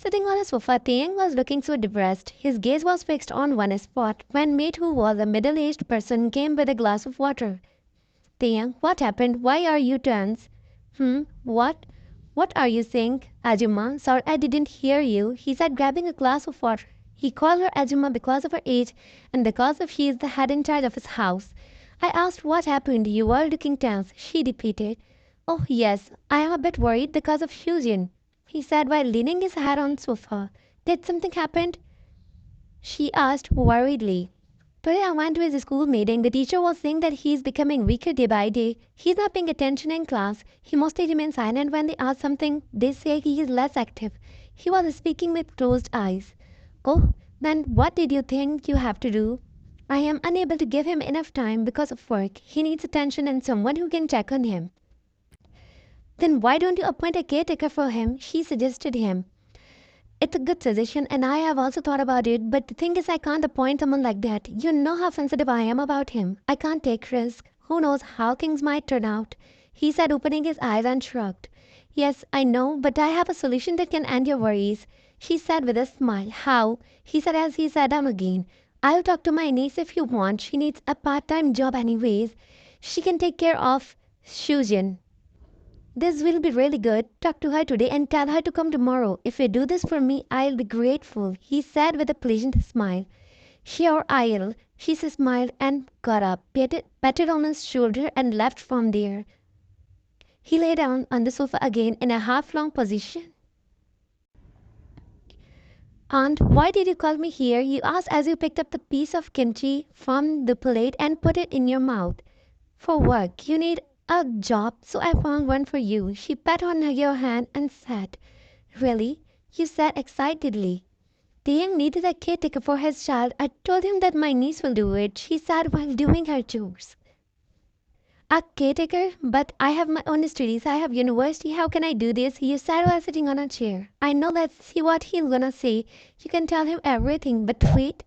Sitting on a sofa, Taehyung was looking so depressed. His gaze was fixed on one spot when mate, who was a middle-aged person, came with a glass of water. Taehyung, what happened? Why are you tense? What? What are you saying? Ajumma, sorry I didn't hear you, he said, grabbing a glass of water. He called her Ajumma because of her age and because of she is the head in charge of his house. I asked what happened. You were looking tense, she repeated. Oh yes, I am a bit worried because of Shujin, he said while leaning his head on the sofa. Did something happen? She asked worriedly. Today I went to his school meeting. The teacher was saying that he is becoming weaker day by day. He's not paying attention in class. He mostly remains silent when they ask something. They say he is less active. He was speaking with closed eyes. Oh, then what did you think you have to do? I am unable to give him enough time because of work. He needs attention and someone who can check on him. Then why don't you appoint a caretaker for him? She suggested him. It's a good suggestion and I have also thought about it, but the thing is I can't appoint someone like that. You know how sensitive I am about him. I can't take risks. Who knows how things might turn out? He said, opening his eyes, and shrugged. Yes, I know, but I have a solution that can end your worries, she said with a smile. How? He said as he sat down again. I'll talk to my niece if you want. She needs a part-time job anyways. She can take care of Shujin. This will be really good. Talk to her today and tell her to come tomorrow. If you do this for me, I'll be grateful, he said with a pleasant smile. Sure, I'll. She smiled and got up, patted on his shoulder, and left from there. He lay down on the sofa again in a half-long position. Aunt, why did you call me here? You asked as you picked up the piece of kimchi from the plate and put it in your mouth. For work. You need a job, so I found one for you. She pat on your hand and said, Really? You said excitedly. Taehyung needed a caretaker for his child. I told him that my niece will do it, she said while doing her chores. A caretaker? But I have my own studies. I have university. How can I do this? You said while sitting on a chair. I know, let's see what he's gonna say. You can tell him everything, but wait.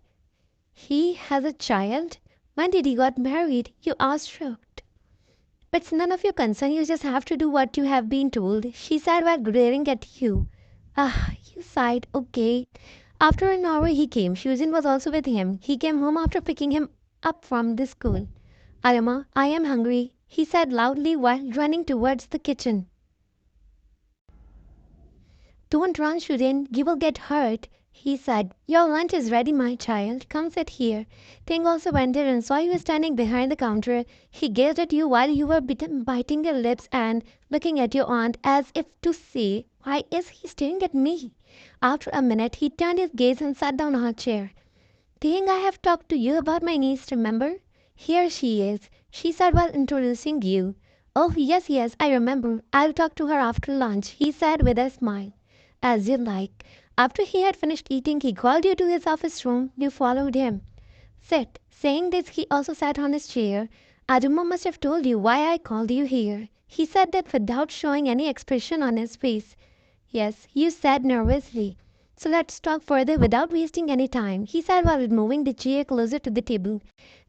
He has a child? When did he got married? You asked, shocked. It's none of your concern. You just have to do what you have been told, she said while glaring at you. Ah, you sighed. Okay. After an hour he came. Shujin was also with him. He came home after picking him up from the school. Arama, I am hungry, he said loudly while running towards the kitchen. Don't run, Shujin. You will get hurt, he said. Your lunch is ready, my child. Come sit here. Ting also went there and saw you standing behind the counter. He gazed at you while you were biting your lips and looking at your aunt as if to say, why is he staring at me? After a minute he turned his gaze and sat down on a chair. Ting, I have talked to you about my niece, remember? Here she is, she said while introducing you. Oh, yes, yes, I remember. I'll talk to her after lunch, he said with a smile. As you like. After he had finished eating, he called you to his office room. You followed him. Sit. Saying this, he also sat on his chair. Ajumma must have told you why I called you here. He said that without showing any expression on his face. Yes, you said nervously. So let's talk further without wasting any time, he said while moving the chair closer to the table.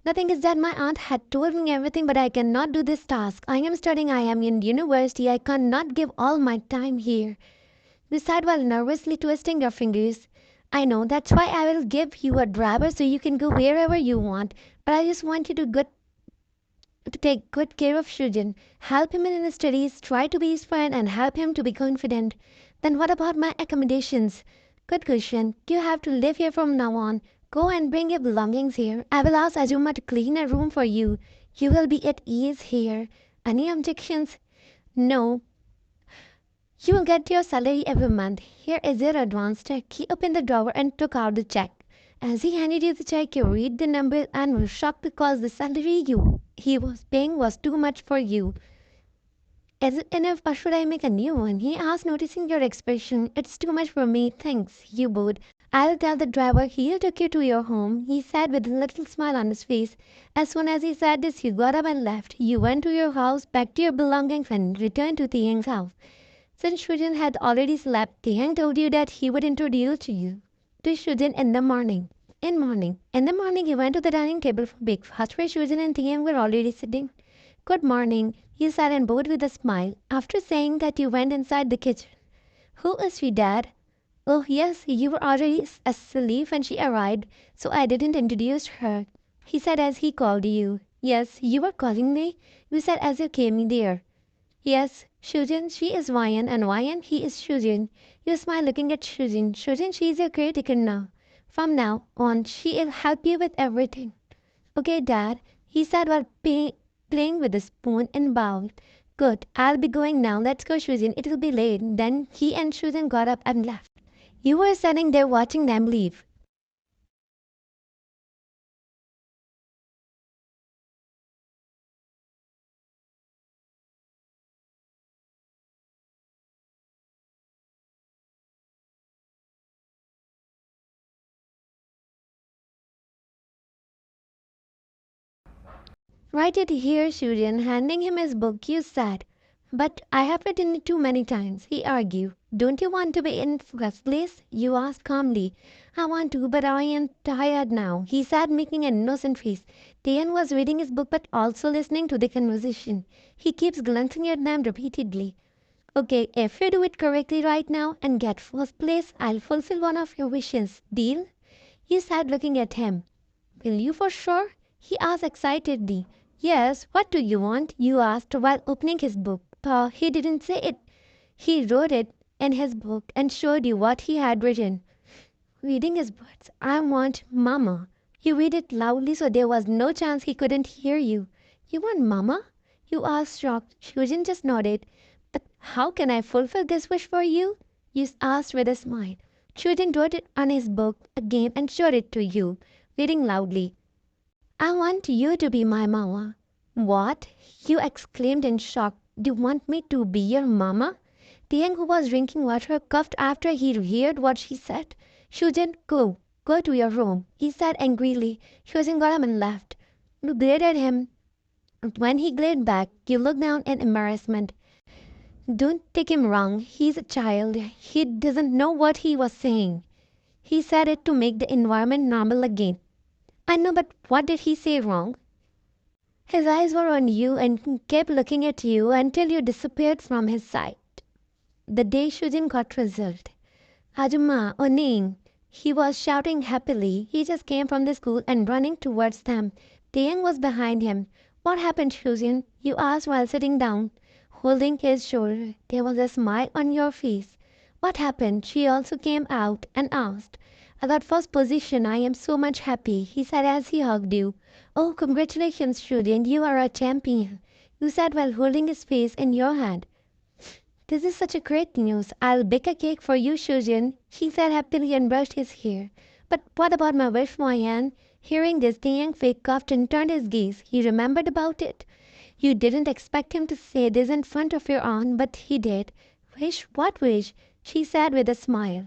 The thing is that my aunt had told me everything, but I cannot do this task. I am studying, I am in university, I cannot give all my time here. You said while nervously twisting your fingers. I know, that's why I will give you a driver so you can go wherever you want, but I just want you to take good care of Shujin. Help him in his studies, try to be his friend, and help him to be confident. Then what about my accommodations? Good question. You have to live here from now on. Go and bring your belongings here. I will ask Ajuma to clean a room for you. You will be at ease here. Any objections? No. You will get your salary every month. Here is your advance check. He opened the drawer and took out the check. As he handed you the check, you read the number and were shocked because the salary he was paying was too much for you. Is it enough or should I make a new one? He asked, noticing your expression. It's too much for me, thanks, you bowed. I'll tell the driver he'll take you to your home, he said with a little smile on his face. As soon as he said this, he got up and left. You went to your house, packed your belongings, and returned to Taehyung's house. Since Shujin had already slept, Taehyung told you that he would introduce you to Shujin in the morning. In the morning, he went to the dining table for breakfast, where Shujin and Taehyung were already sitting. Good morning, you said and bowed with a smile. After saying that, you went inside the kitchen. Who is she, Dad? Oh, yes, you were already asleep when she arrived, so I didn't introduce her. He said as he called you. Yes, you were calling me? You said as you came in there. Yes, Shujin, she is Ryan, and Ryan, he is Shujin. You smile looking at Shujin. Shujin, she is your caretaker now. From now on, she'll help you with everything. Okay, Dad, he said while playing with the spoon and bowed. Good, I'll be going now. Let's go, Shujin. It'll be late. Then he and Shujin got up and left. You were standing there watching them leave. Right at here, Shurian, handing him his book, you said. But I have written it too many times, he argued. Don't you want to be in first place? You asked calmly. I want to, but I am tired now, he said, making an innocent face. Taehyung was reading his book but also listening to the conversation. He keeps glancing at them repeatedly. Okay, if you do it correctly right now and get first place, I'll fulfill one of your wishes. Deal? He said, looking at him. Will you for sure? He asked excitedly. Yes, what do you want? You asked while opening his book. He didn't say it. He wrote it in his book and showed you what he had written. Reading his words, I want Mama. You read it loudly so there was no chance he couldn't hear you. You want Mama? You asked shocked. Shujin just nodded. But how can I fulfill this wish for you? You asked with a smile. Shujin wrote it on his book again and showed it to you, reading loudly. I want you to be my mama. What? You exclaimed in shock. Do you want me to be your mama? Tiang, who was drinking water, coughed after he heard what she said. Shujin, go. Go to your room, he said angrily. Shujin got up and left. You glared at him. When he glared back, you looked down in embarrassment. Don't take him wrong. He's a child. He doesn't know what he was saying. He said it to make the environment normal again. I know, but what did he say wrong? His eyes were on you and kept looking at you until you disappeared from his sight. The day Shujin got result. Ajumma, Oning. He was shouting happily. He just came from the school and running towards them. Taeyang was behind him. What happened, Shujin? You asked while sitting down, holding his shoulder. There was a smile on your face. What happened? She also came out and asked. I got first position. I am so much happy, he said as he hugged you. Oh, congratulations, Shujin. You are a champion, you said while holding his face in your hand. This is such a great news. I'll bake a cake for you, Shujin, he said happily and brushed his hair. But what about my wish, Moyan? Hearing this, the young fake coughed and turned his gaze. He remembered about it. You didn't expect him to say this in front of your aunt, but he did. Wish? What wish? She said with a smile.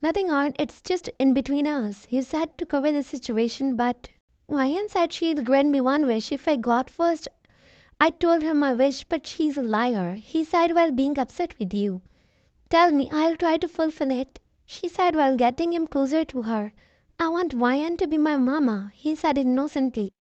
Nothing, aunt. It's just in between us. You said to cover the situation, but Moyan said she'd grant me one wish if I got first. I told her my wish, but she's a liar, he said while being upset with you. Tell me, I'll try to fulfill it, she said while getting him closer to her. I want Ryan to be my mama, he said innocently.